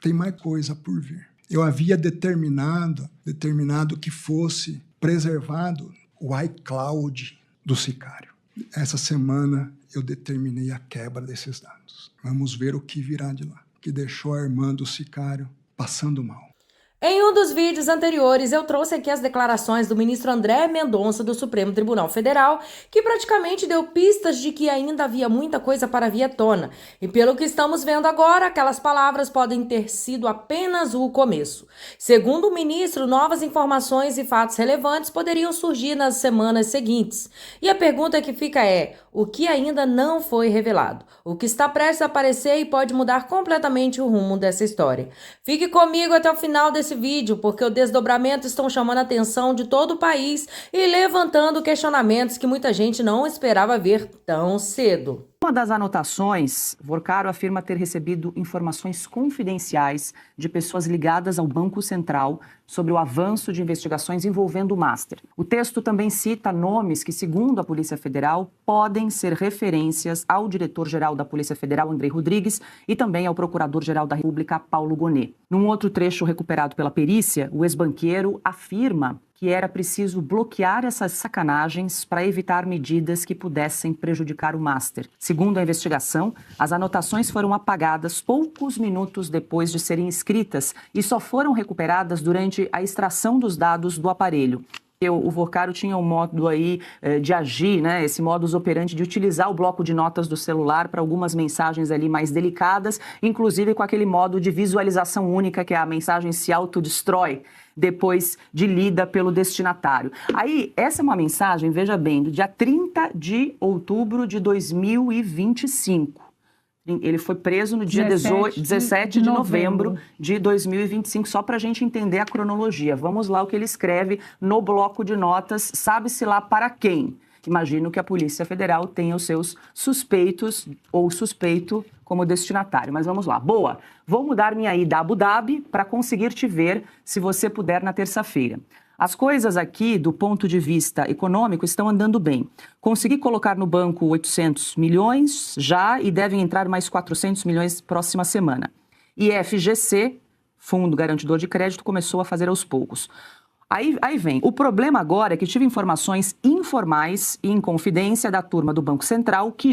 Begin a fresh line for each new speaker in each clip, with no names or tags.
tem mais coisa por vir. Eu havia determinado que fosse preservado o iCloud do sicário. Essa semana eu determinei a quebra desses dados. Vamos ver o que virá de lá, que deixou Armando, o sicário, passando mal.
Em um dos vídeos anteriores, eu trouxe aqui as declarações do ministro André Mendonça do Supremo Tribunal Federal, que praticamente deu pistas de que ainda havia muita coisa para vir à tona. E pelo que estamos vendo agora, aquelas palavras podem ter sido apenas o começo. Segundo o ministro, novas informações e fatos relevantes poderiam surgir nas semanas seguintes. E a pergunta que fica é: o que ainda não foi revelado? O que está prestes a aparecer e pode mudar completamente o rumo dessa história? Fique comigo até o final desse vídeo, porque o desdobramento estão chamando a atenção de todo o país e levantando questionamentos que muita gente não esperava ver tão cedo.
Uma das anotações, Vorcaro afirma ter recebido informações confidenciais de pessoas ligadas ao Banco Central sobre o avanço de investigações envolvendo o Master. O texto também cita nomes que, segundo a Polícia Federal, podem ser referências ao diretor-geral da Polícia Federal, Andrei Rodrigues, e também ao procurador-geral da República, Paulo Gonet. Num outro trecho recuperado pela perícia, o ex-banqueiro afirma que era preciso bloquear essas sacanagens para evitar medidas que pudessem prejudicar o Master. Segundo a investigação, as anotações foram apagadas poucos minutos depois de serem escritas e só foram recuperadas durante a extração dos dados do aparelho. O Vorcaro tinha um modo aí de agir, né? Esse modus operandi de utilizar o bloco de notas do celular para algumas mensagens ali mais delicadas, inclusive com aquele modo de visualização única que a mensagem se autodestrói depois de lida pelo destinatário. Aí, essa é uma mensagem, veja bem, do dia 30 de outubro de 2025. Ele foi preso no dia 17 de novembro de 2025, só para a gente entender a cronologia. Vamos lá o que ele escreve no bloco de notas, sabe-se lá para quem. Imagino que a Polícia Federal tenha os seus suspeitos ou suspeito como destinatário. Mas vamos lá. Boa, vou mudar minha ida a Abu Dhabi para conseguir te ver, se você puder, na terça-feira. As coisas aqui, do ponto de vista econômico, estão andando bem. Consegui colocar no banco 800 milhões já e devem entrar mais 400 milhões próxima semana. E FGC, Fundo Garantidor de Crédito, começou a fazer aos poucos. Aí vem. O problema agora é que tive informações informais e em confidência da turma do Banco Central que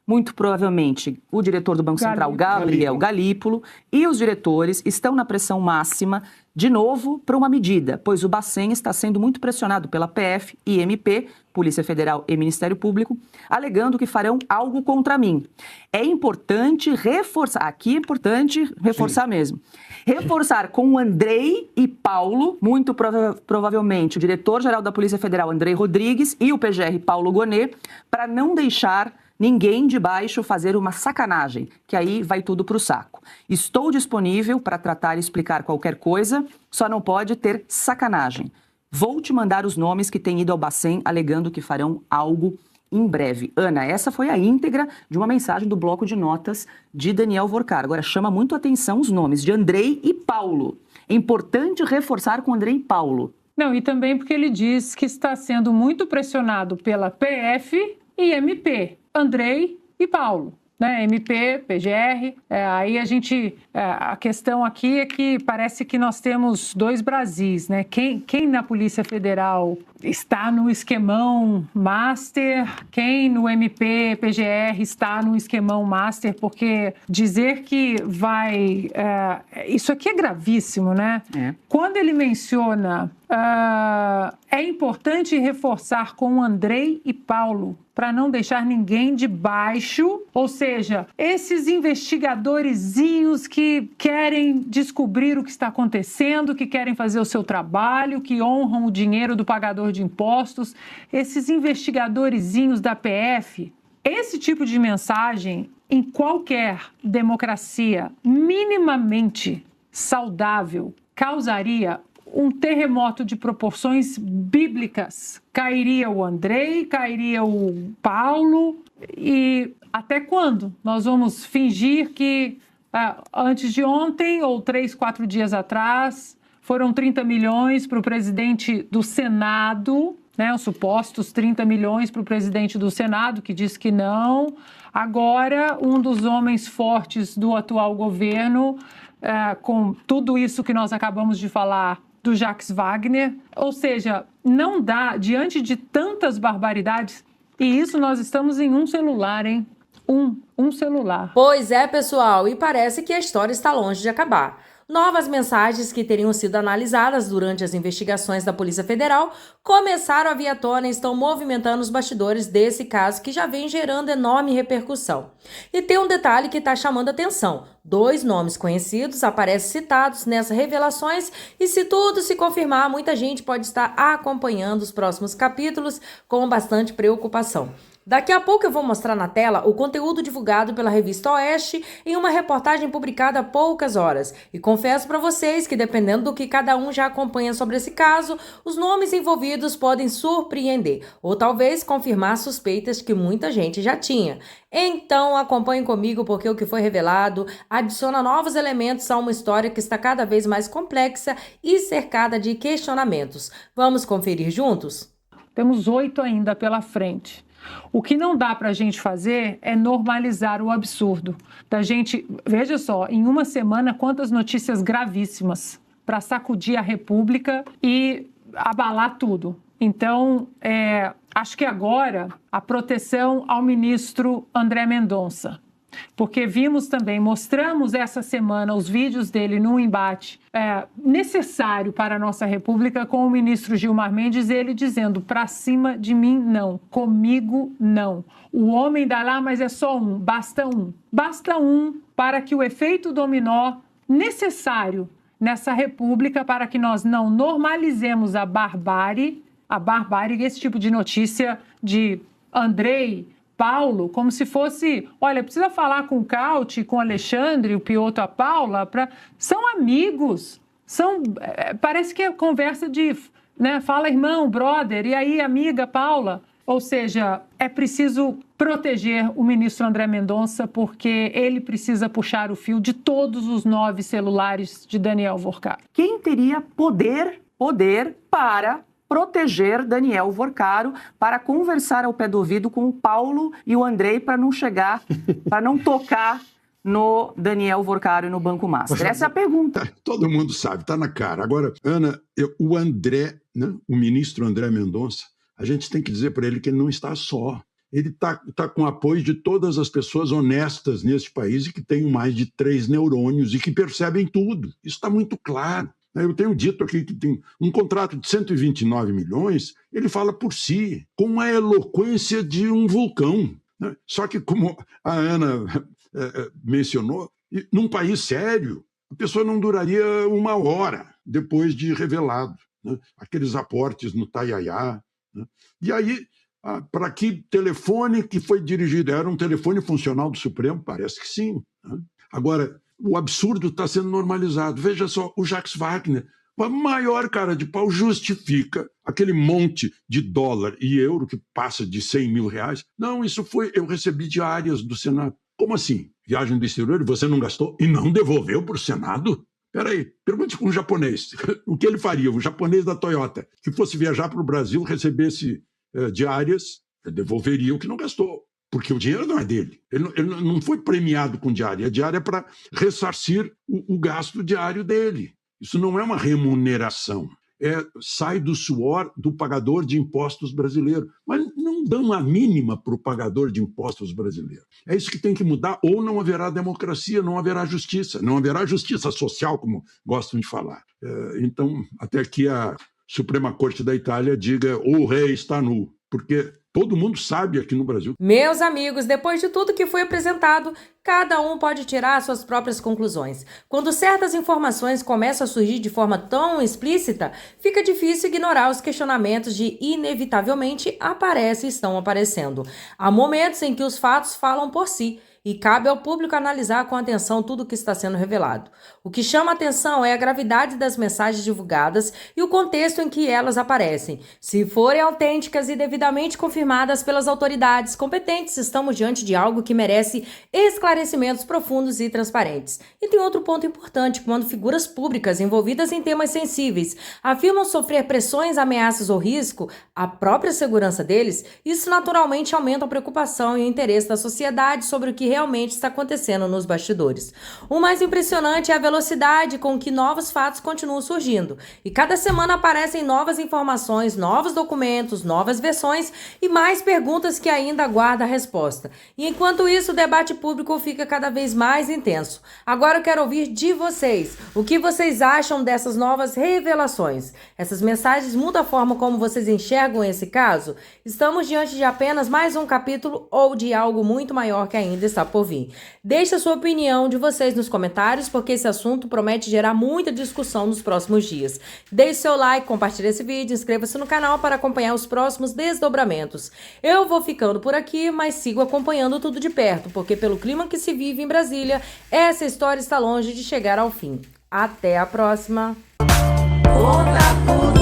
muito provavelmente o diretor do Banco Central, Gabriel Galípolo, e os diretores estão na pressão máxima, de novo, para uma medida, pois o Bacen está sendo muito pressionado pela PF e MP, Polícia Federal e Ministério Público, alegando que farão algo contra mim. É importante reforçar, aqui é importante reforçar mesmo, reforçar com o Andrei e Paulo, muito provavelmente o diretor-geral da Polícia Federal, Andrei Rodrigues, e o PGR, Paulo Gonet, para não deixar ninguém de baixo fazer uma sacanagem, que aí vai tudo para o saco. Estou disponível para tratar e explicar qualquer coisa, só não pode ter sacanagem. Vou te mandar os nomes que têm ido ao Bacen alegando que farão algo em breve. Ana, essa foi a íntegra de uma mensagem do bloco de notas de Daniel Vorcaro. Agora, chama muito a atenção os nomes de Andrei e Paulo. É importante reforçar com Andrei e Paulo.
Não, e também porque ele diz que está sendo muito pressionado pela PF e MP. Andrei e Paulo, né? MP, PGR, aí a questão aqui é que parece que nós temos dois Brasis, né? Quem na Polícia Federal está no esquemão Master, quem no MP, PGR está no esquemão Master, porque dizer que vai... isso aqui é gravíssimo, né? Quando ele menciona... é importante reforçar com Andrei e Paulo para não deixar ninguém de baixo, ou seja, esses investigadorzinhos que querem descobrir o que está acontecendo, que querem fazer o seu trabalho, que honram o dinheiro do pagador de impostos, esses investigadorzinhos da PF, esse tipo de mensagem em qualquer democracia minimamente saudável causaria um terremoto de proporções bíblicas. Cairia o Andrei, cairia o Paulo, e até quando nós vamos fingir que antes de ontem ou 3, 4 dias atrás foram 30 milhões para o presidente do Senado, né, os supostos 30 milhões para o presidente do Senado, que disse que não. Agora, um dos homens fortes do atual governo com tudo isso que nós acabamos de falar do Jacques Wagner. Ou seja, não dá, diante de tantas barbaridades, e isso nós estamos em um celular, hein? Um celular.
Pois é, pessoal, e parece que a história está longe de acabar. Novas mensagens que teriam sido analisadas durante as investigações da Polícia Federal começaram a vir à tona e estão movimentando os bastidores desse caso que já vem gerando enorme repercussão. E tem um detalhe que está chamando a atenção. 2 nomes conhecidos aparecem citados nessas revelações e se tudo se confirmar, muita gente pode estar acompanhando os próximos capítulos com bastante preocupação. Daqui a pouco eu vou mostrar na tela o conteúdo divulgado pela Revista Oeste em uma reportagem publicada há poucas horas. E confesso para vocês que, dependendo do que cada um já acompanha sobre esse caso, os nomes envolvidos podem surpreender ou talvez confirmar suspeitas que muita gente já tinha. Então acompanhem comigo porque o que foi revelado adiciona novos elementos a uma história que está cada vez mais complexa e cercada de questionamentos. Vamos conferir juntos?
Temos 8 ainda pela frente. O que não dá para a gente fazer é normalizar o absurdo. Da gente, veja só, em uma semana quantas notícias gravíssimas para sacudir a República e abalar tudo. Então, acho que agora a proteção ao ministro André Mendonça. Porque vimos também, mostramos essa semana os vídeos dele num embate necessário para a nossa República com o ministro Gilmar Mendes, ele dizendo, pra cima de mim não, comigo não. O homem dá lá, mas é só um, basta um. Basta um para que o efeito dominó necessário nessa República para que nós não normalizemos a barbárie, esse tipo de notícia de Andrei, Paulo, como se fosse, olha, precisa falar com o Cauti, com o Alexandre, o Piotr, a Paula, são amigos, parece que é conversa de, fala irmão, brother, e aí amiga Paula, ou seja, é preciso proteger o ministro André Mendonça porque ele precisa puxar o fio de todos os 9 celulares de Daniel Vorcaro.
Quem teria poder para proteger Daniel Vorcaro, para conversar ao pé do ouvido com o Paulo e o Andrei para não tocar no Daniel Vorcaro e no Banco Master? Essa é a pergunta.
Todo mundo sabe, está na cara. Agora, Ana, o André, né, o ministro André Mendonça, a gente tem que dizer para ele que ele não está só. Ele está com o apoio de todas as pessoas honestas neste país e que têm mais de 3 neurônios e que percebem tudo. Isso está muito claro. Eu tenho dito aqui que tem um contrato de 129 milhões, ele fala por si, com a eloquência de um vulcão. Né? Só que, como a Ana mencionou, num país sério, a pessoa não duraria 1 hora depois de revelado. Né? Aqueles aportes no Taiaiá. Né? E aí, para que telefone que foi dirigido? Era um telefone funcional do Supremo? Parece que sim. Né? Agora, o absurdo está sendo normalizado. Veja só, o Jacques Wagner, a maior cara de pau, justifica aquele monte de dólar e euro que passa de 100 mil reais. Não, isso foi, eu recebi diárias do Senado. Como assim? Viagem do exterior e você não gastou e não devolveu para o Senado? Espera aí, pergunte para um japonês. O que ele faria? O japonês da Toyota, que fosse viajar para o Brasil, recebesse diárias, devolveria o que não gastou. Porque o dinheiro não é dele. Ele não foi premiado com diária. A diária é para ressarcir o gasto diário dele. Isso não é uma remuneração. Sai do suor do pagador de impostos brasileiro. Mas não dão a mínima para o pagador de impostos brasileiro. É isso que tem que mudar, ou não haverá democracia, não haverá justiça. Não haverá justiça social, como gostam de falar. Então, até que a Suprema Corte da Itália diga o rei está nu. Porque todo mundo sabe aqui no Brasil.
Meus amigos, depois de tudo que foi apresentado, cada um pode tirar suas próprias conclusões. Quando certas informações começam a surgir de forma tão explícita, fica difícil ignorar os questionamentos de inevitavelmente aparecem e estão aparecendo. Há momentos em que os fatos falam por si, e cabe ao público analisar com atenção tudo o que está sendo revelado. O que chama atenção é a gravidade das mensagens divulgadas e o contexto em que elas aparecem. Se forem autênticas e devidamente confirmadas pelas autoridades competentes, estamos diante de algo que merece esclarecimentos profundos e transparentes. E tem outro ponto importante: quando figuras públicas envolvidas em temas sensíveis afirmam sofrer pressões, ameaças ou risco à própria segurança deles, isso naturalmente aumenta a preocupação e o interesse da sociedade sobre o que realmente está acontecendo nos bastidores. O mais impressionante é a velocidade com que novos fatos continuam surgindo. E cada semana aparecem novas informações, novos documentos, novas versões e mais perguntas que ainda aguardam a resposta. E enquanto isso, o debate público fica cada vez mais intenso. Agora eu quero ouvir de vocês. O que vocês acham dessas novas revelações? Essas mensagens mudam a forma como vocês enxergam esse caso? Estamos diante de apenas mais um capítulo ou de algo muito maior que ainda está por vir? Deixe a sua opinião de vocês nos comentários, porque esse assunto promete gerar muita discussão nos próximos dias. Deixe seu like, compartilhe esse vídeo, inscreva-se no canal para acompanhar os próximos desdobramentos. Eu vou ficando por aqui, mas sigo acompanhando tudo de perto, porque pelo clima que se vive em Brasília, essa história está longe de chegar ao fim. Até a próxima! Conta tudo.